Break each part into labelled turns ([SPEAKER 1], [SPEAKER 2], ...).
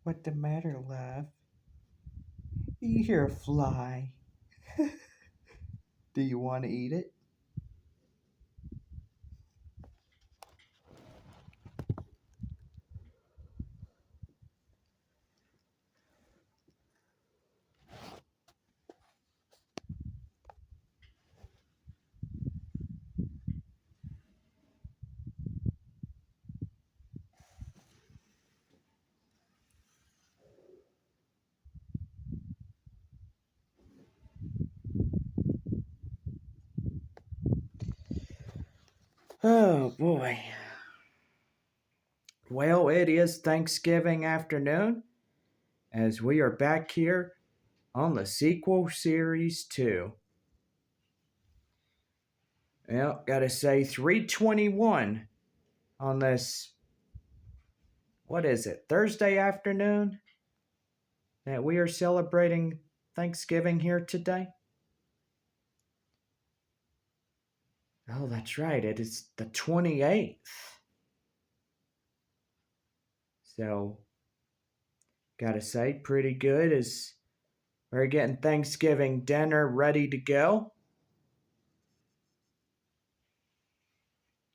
[SPEAKER 1] What the matter, love? You hear a fly. Do you want to eat it? Oh boy. Well, it is Thanksgiving afternoon as we are back here on the sequel series 2. Well, gotta say 321 on this, what is it, Thursday afternoon that we are celebrating Thanksgiving here today? Oh, that's right, it is the 28th. So, gotta say, pretty good as we're getting Thanksgiving dinner ready to go.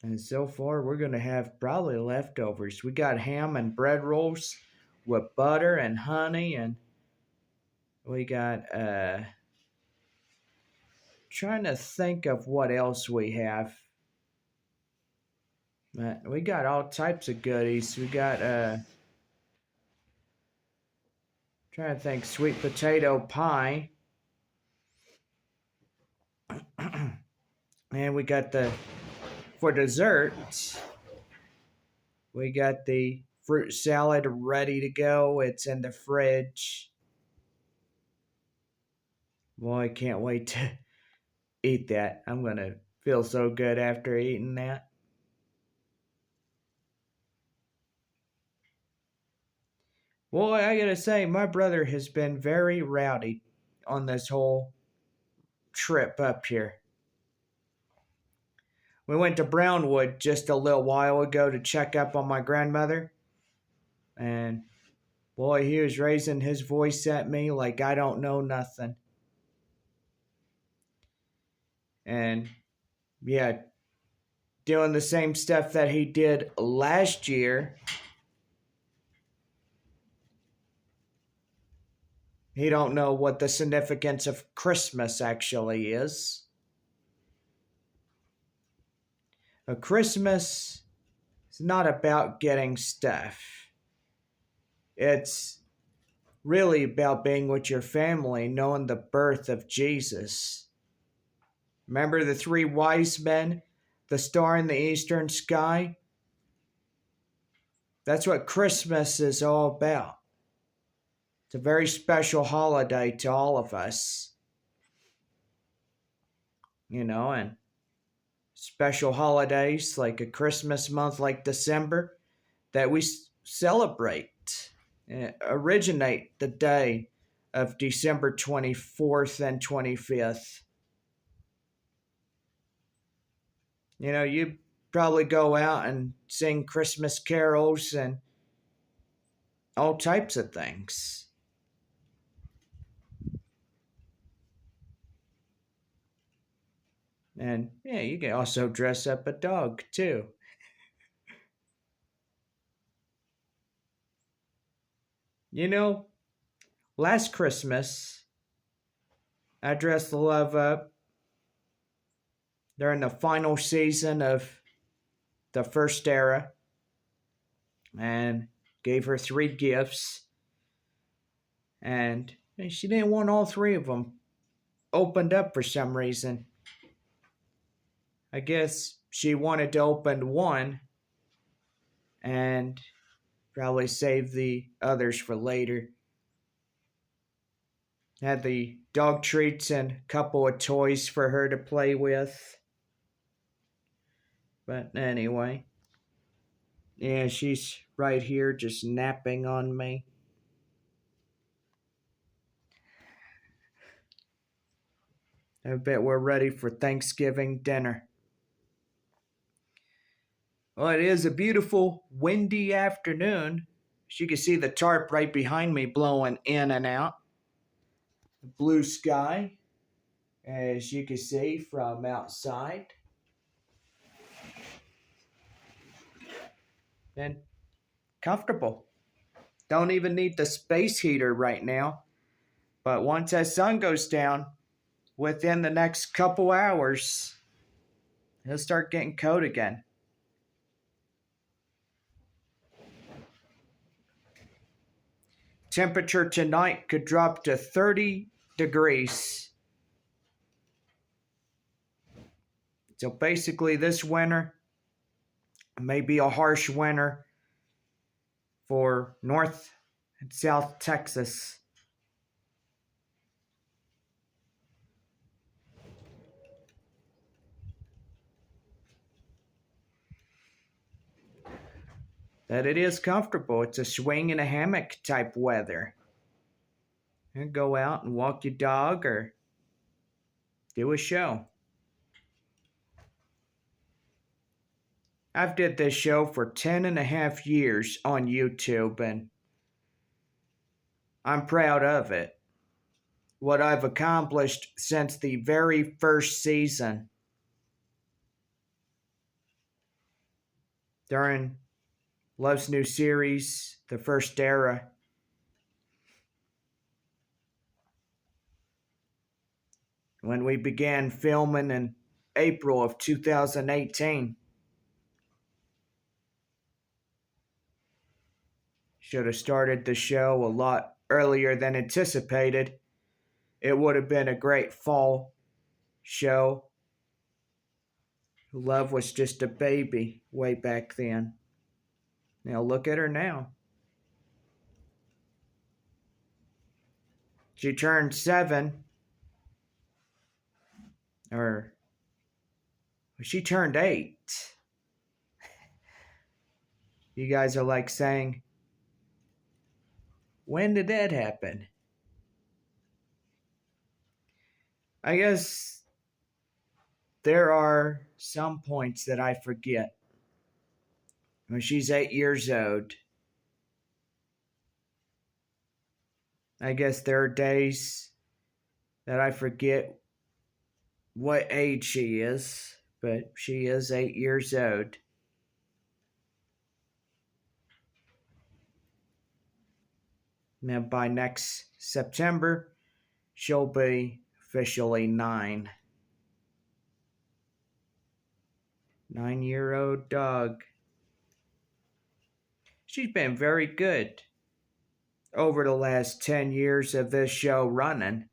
[SPEAKER 1] And so far, we're going to have probably leftovers. We got ham and bread rolls with butter and honey, and we got, trying to think of what else we have. We got all types of goodies. We got, trying to think, sweet potato pie. And we got for dessert, we got the fruit salad ready to go. It's in the fridge. Boy, I can't wait to eat that. I'm going to feel so good after eating that. Boy, I gotta say, my brother has been very rowdy on this whole trip up here. We went to Brownwood just a little while ago to check up on my grandmother. And boy, he was raising his voice at me like I don't know nothing. And yeah, doing the same stuff that he did last year. He don't know what the significance of Christmas actually is. A Christmas is not about getting stuff. It's really about being with your family, knowing the birth of Jesus. Remember the three wise men, the star in the eastern sky? That's what Christmas is all about. It's a very special holiday to all of us. And special holidays like a Christmas month like December that we celebrate, originate the day of December 24th and 25th. You probably go out and sing Christmas carols and all types of things. And yeah, you can also dress up a dog too. You know, last Christmas, I dressed the love up during the final season of the first era and gave her 3 gifts. And she didn't want all 3 of them opened up for some reason. I guess she wanted to open one and probably save the others for later. Had the dog treats and a couple of toys for her to play with. But anyway, yeah, she's right here just napping on me. I bet we're ready for Thanksgiving dinner. Well, it is a beautiful, windy afternoon As you can see the tarp right behind me blowing in and out. The blue sky, as you can see from outside. And comfortable. Don't even need the space heater right now. But once that sun goes down, within the next couple hours, it'll start getting cold again. Temperature tonight could drop to 30 degrees. So basically this winter may be a harsh winter for North and South Texas. That it is comfortable. It's a swing in a hammock type weather. And go out and walk your dog or do a show. I've did this show for 10 and a half years on YouTube, and I'm proud of it. What I've accomplished since the very first season. During Love's new series, the first era. When we began filming in April of 2018. Should have started the show a lot earlier than anticipated. It would have been a great fall show. Love was just a baby way back then. Now look at her now. She turned 7. Or she turned 8. You guys are like saying, when did that happen? I guess there are some points that I forget. When she's 8 years old, I guess there are days that I forget what age she is, but she is 8 years old. Now by next September, she'll be officially 9. 9-year-old dog. She's been very good over the last 10 years of this show running.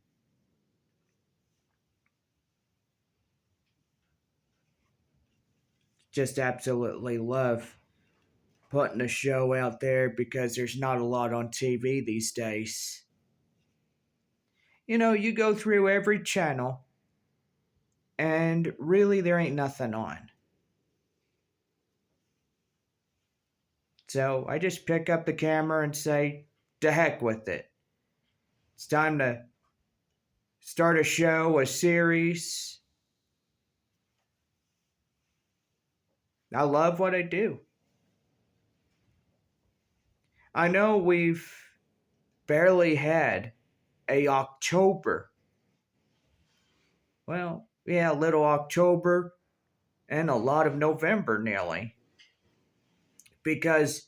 [SPEAKER 1] Just absolutely love putting a show out there because there's not a lot on TV these days. You know, you go through every channel and really there ain't nothing on. So I just pick up the camera and say, to heck with it. It's time to start a show, a series. I love what I do. I know we've barely had a October. Well, yeah, a little October and a lot of November nearly. Because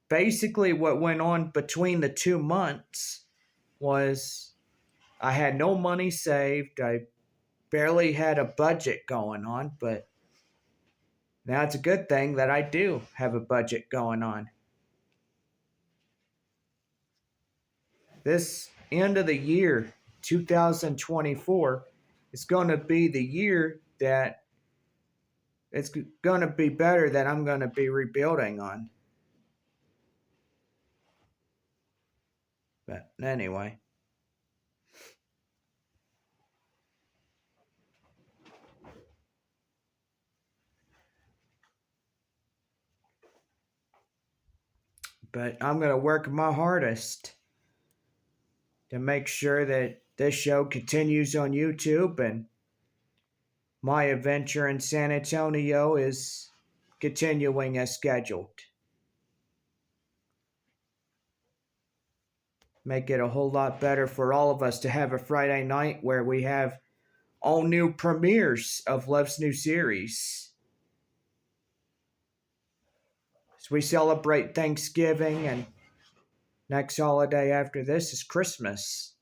[SPEAKER 1] basically what went on between the 2 months was I had no money saved. I barely had a budget going on, but now it's a good thing that I do have a budget going on. This end of the year, 2024, is going to be the year that it's going to be better that I'm going to be rebuilding on. But anyway. But I'm going to work my hardest to make sure that this show continues on YouTube and my adventure in San Antonio is continuing as scheduled. make it a whole lot better for all of us to have a Friday night where we have all new premieres of Love's new series. So we celebrate Thanksgiving, and next holiday after this is Christmas.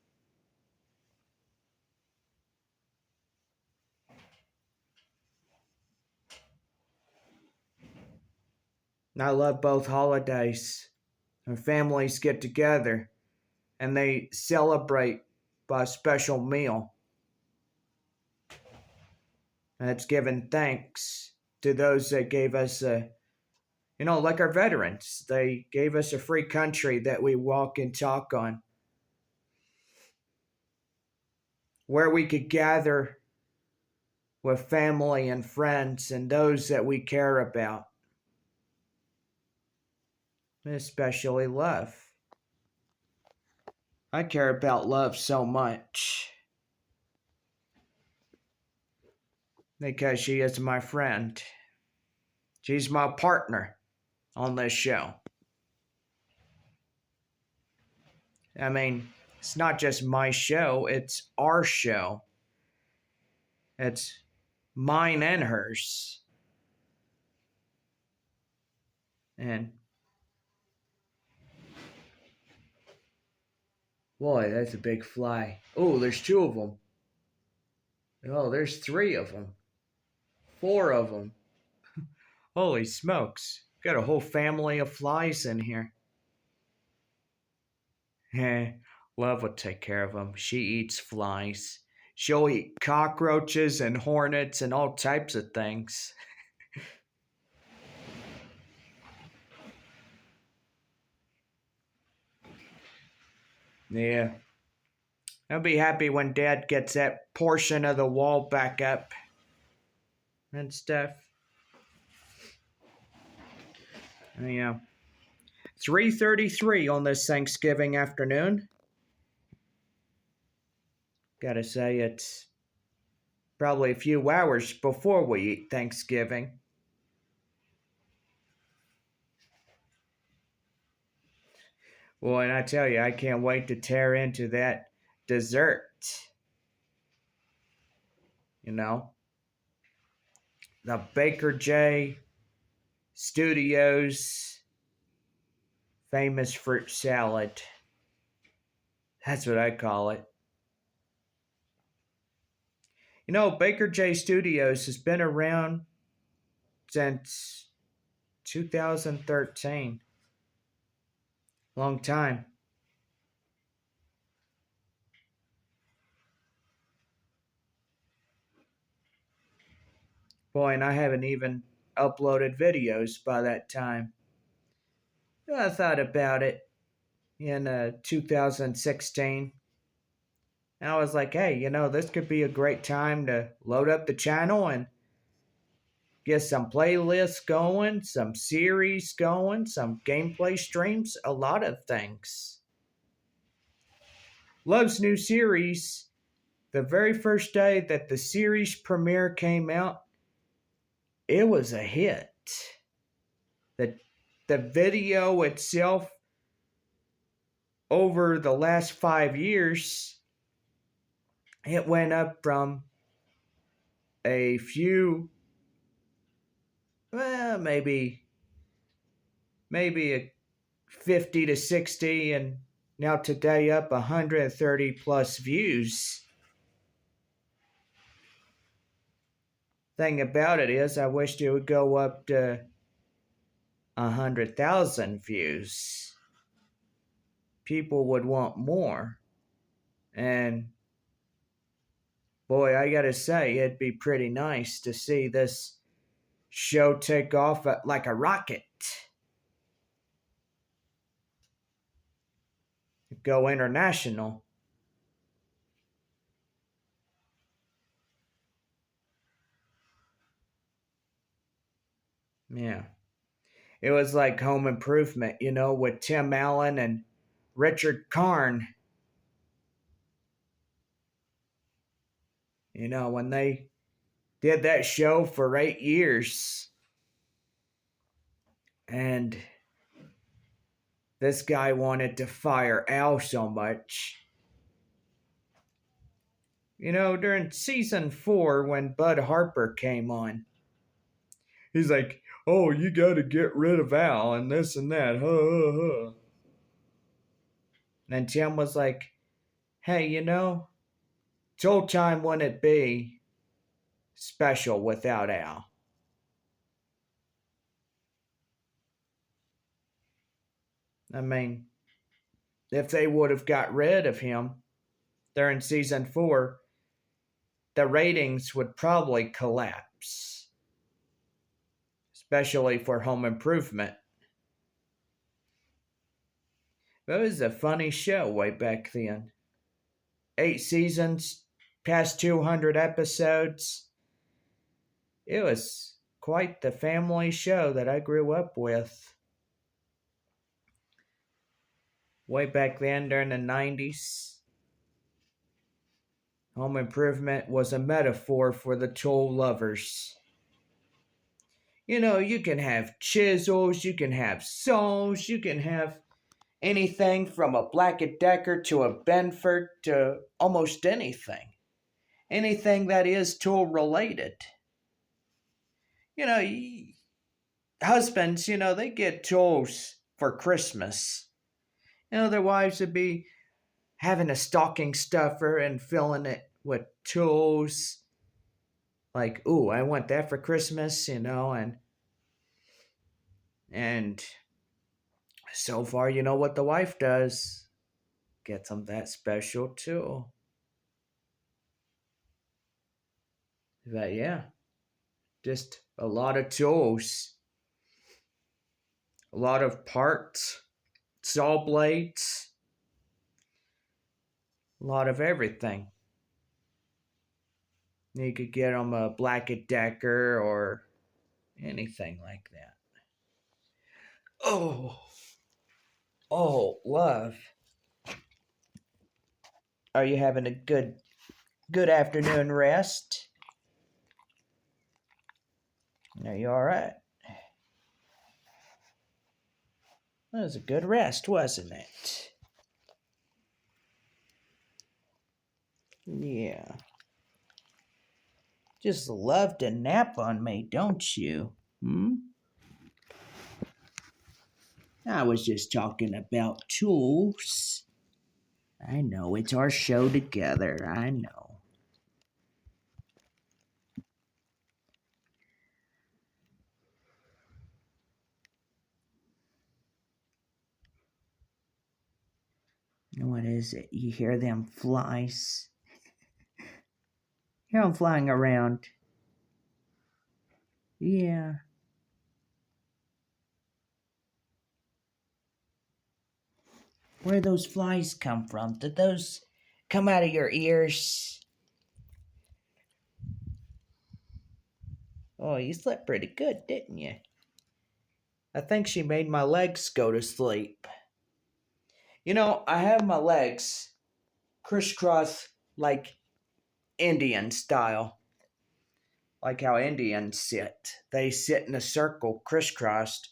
[SPEAKER 1] And I love both holidays. And families get together and they celebrate by a special meal. And it's giving thanks to those that gave us like our veterans. They gave us a free country that we walk and talk on, where we could gather with family and friends and those that we care about, especially love. I care about love so much because she is my friend. She's my partner on this show. I mean, it's not just my show, it's our show. It's mine and hers. And boy, that's a big fly. Oh, there's two of them. Oh, there's three of them. Four of them. Holy smokes. Got a whole family of flies in here. Heh, Love will take care of them. She eats flies. She'll eat cockroaches and hornets and all types of things. Yeah. I'll be happy when Dad gets that portion of the wall back up and stuff. Yeah. 3:33 on this Thanksgiving afternoon. Gotta say, it's probably a few hours before we eat Thanksgiving. Well, and I tell you, I can't wait to tear into that dessert. You know, the Baker J Studios famous fruit salad. That's what I call it. You know, Baker J Studios has been around since 2013. Long time. Boy, and I haven't even uploaded videos by that time. I thought about it in 2016. And I was like, hey, this could be a great time to load up the channel and get some playlists going, some series going, some gameplay streams, a lot of things. Love's new series, the very first day that the series premiere came out, it was a hit. The, the video itself, over the last 5 years, it went up from a few, well, maybe a 50 to 60, and now today up 130 plus views. Thing about it is, I wished it would go up to 100,000 views. People would want more. And boy, I gotta say, it'd be pretty nice to see this show take off like a rocket. Go international. Yeah. It was like Home Improvement, with Tim Allen and Richard Karn. When they did that show for 8 years. And this guy wanted to fire Al so much. You know, during season 4, when Bud Harper came on, he's like, "Oh, you gotta get rid of Al and this and that." Huh, huh, huh. And Jim was like, "Hey, you know, Joel time wouldn't be special without Al." I mean, if they would have got rid of him during season 4, the ratings would probably collapse, especially for Home Improvement. But it was a funny show way back then. 8 seasons, past 200 episodes. It was quite the family show that I grew up with. Way back then during the 90s, Home Improvement was a metaphor for the tool lovers. You know, you can have chisels, you can have saws, you can have anything from a Black & Decker to a Benford to almost anything. Anything that is tool related. You know, husbands, you know, they get tools for Christmas. You know, their wives would be having a stocking stuffer and filling it with tools. Like, ooh, I want that for Christmas, you know, and so far, you know what the wife does? Gets them that special tool. But yeah, just a lot of tools, a lot of parts, saw blades, a lot of everything. You could get them a Black & Decker or anything like that. Oh, oh, love. Are you having a good afternoon rest? Are you all right? That was a good rest, wasn't it? Yeah. Just love to nap on me, don't you? Hmm? I was just talking about tools. I know, it's our show together. I know. What is it? You hear them flies? Hear them flying around. Yeah. Where those flies come from? Did those come out of your ears? Oh, you slept pretty good, didn't you? I think she made my legs go to sleep. You know, I have my legs crisscross like Indian style. Like how Indians sit. They sit in a circle crisscrossed.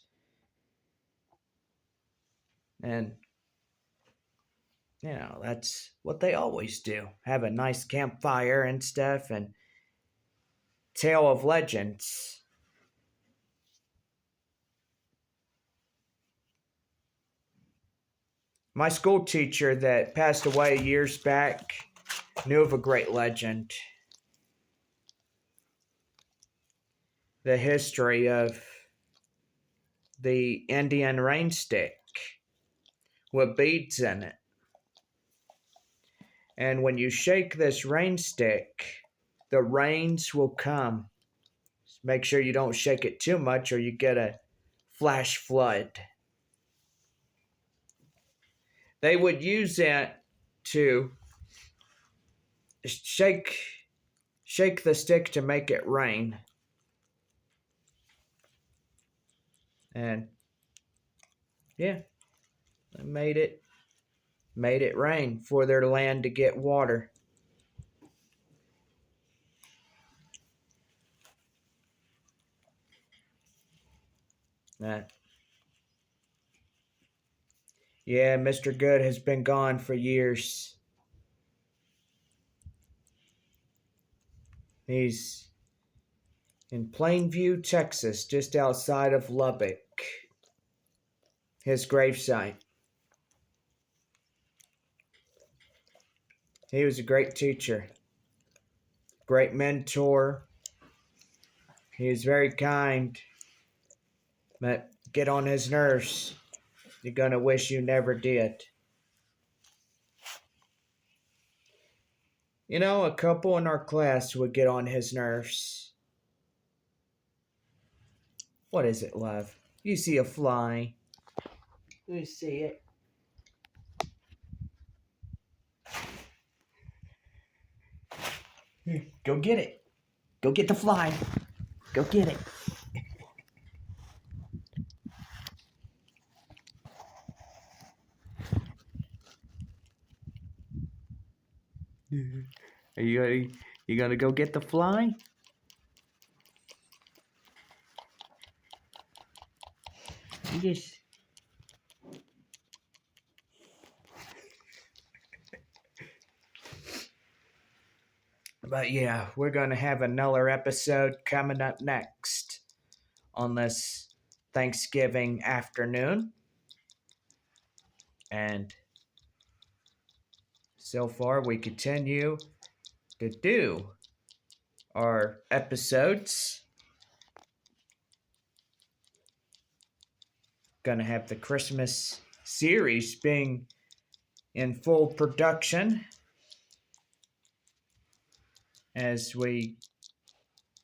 [SPEAKER 1] And, you know, that's what they always do. Have a nice campfire and stuff and tale of legends. My school teacher that passed away years back knew of a great legend. The history of the Indian rain stick with beads in it. And when you shake this rain stick, the rains will come. Just make sure you don't shake it too much or you get a flash flood. They would use it to shake the stick to make it rain. And yeah, they made it rain for their land to get water. Uh, Yeah, Mr. Good has been gone for years. He's in Plainview, Texas, just outside of Lubbock. His gravesite. He was a great teacher, great mentor. He was very kind, but get on his nerves. You're gonna wish you never did. You know, a couple in our class would get on his nerves. What is it, love? You see a fly. You see it. Here, go get it. Go get the fly. Go get it. Are you gonna go get the fly? You just. But yeah, we're gonna have another episode coming up next on this Thanksgiving afternoon. And so far we continue to do our episodes. Gonna have the Christmas series being in full production as we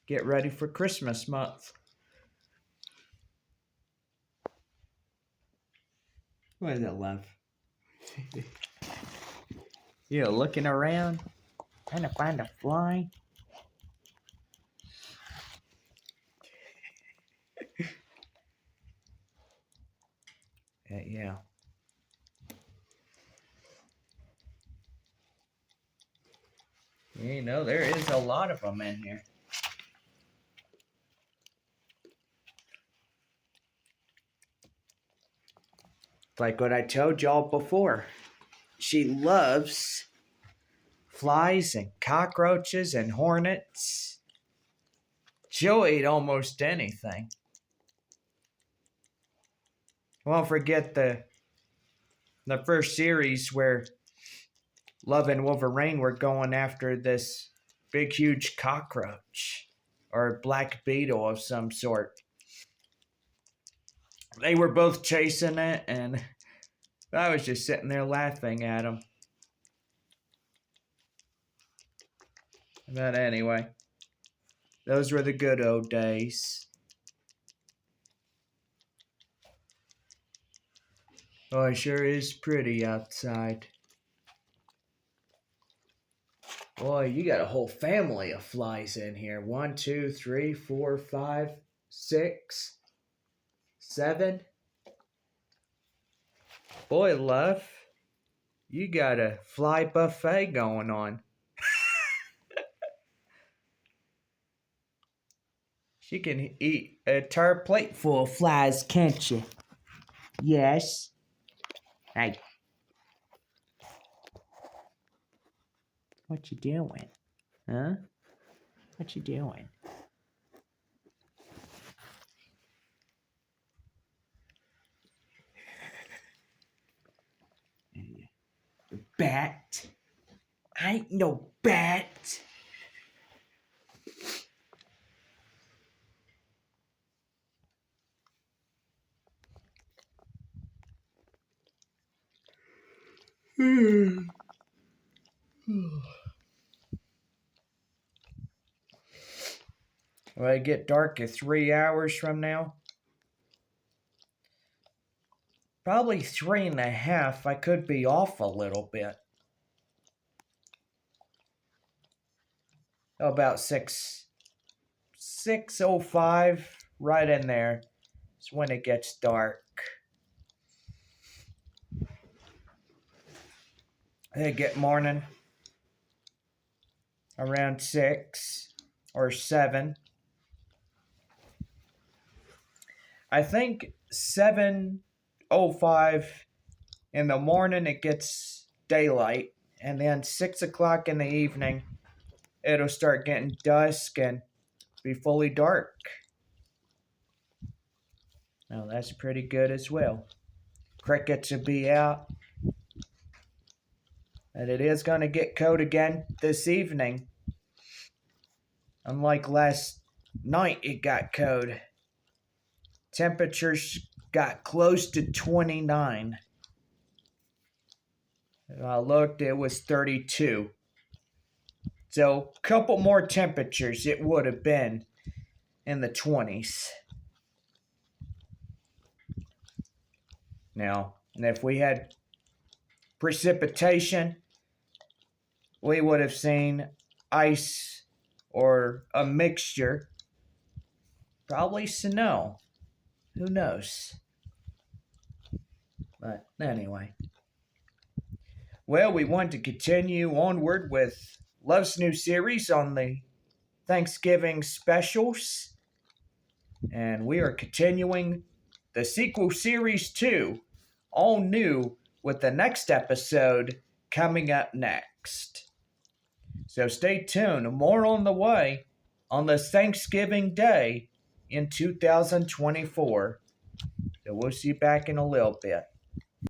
[SPEAKER 1] get ready for Christmas month. What is it, love? You're looking around, trying to find a fly. Yeah. You know, there is a lot of them in here. Like what I told y'all before. She loves flies and cockroaches and hornets. She'll eat almost anything. Won't forget the first series where Love and Wolverine were going after this big, huge cockroach or black beetle of some sort. They were both chasing it, and I was just sitting there laughing at them. But anyway, those were the good old days. Oh, it sure is pretty outside. Boy, you got a whole family of flies in here. 1, 2, 3, 4, 5, 6, 7. Boy, love, you got a fly buffet going on. She can eat a entire plate full of flies, can't you? Yes. Hey. What you doing? Huh? What you doing? Bat. I ain't no bat. Will it get dark at 3 hours from now? Probably 3.5. I could be off a little bit. About 6:05, right in there. It's when it gets dark. They get morning around 6 or 7. I think 7:05 In the morning, it gets daylight, and then 6 o'clock in the evening, it'll start getting dusk and be fully dark. Now, that's pretty good as well. Crickets will be out. And it is going to get cold again this evening. Unlike last night, it got cold. Temperatures got close to 29. I looked, it was 32. So, a couple more temperatures, it would have been in the 20s. Now, and if we had precipitation, we would have seen ice or a mixture, probably snow. Who knows? But anyway. Well, we want to continue onward with Love's new series on the Thanksgiving specials. And we are continuing the sequel series 2, all new, with the next episode coming up next. So stay tuned. More on the way on the Thanksgiving Day in 2024. So we'll see you back in a little bit.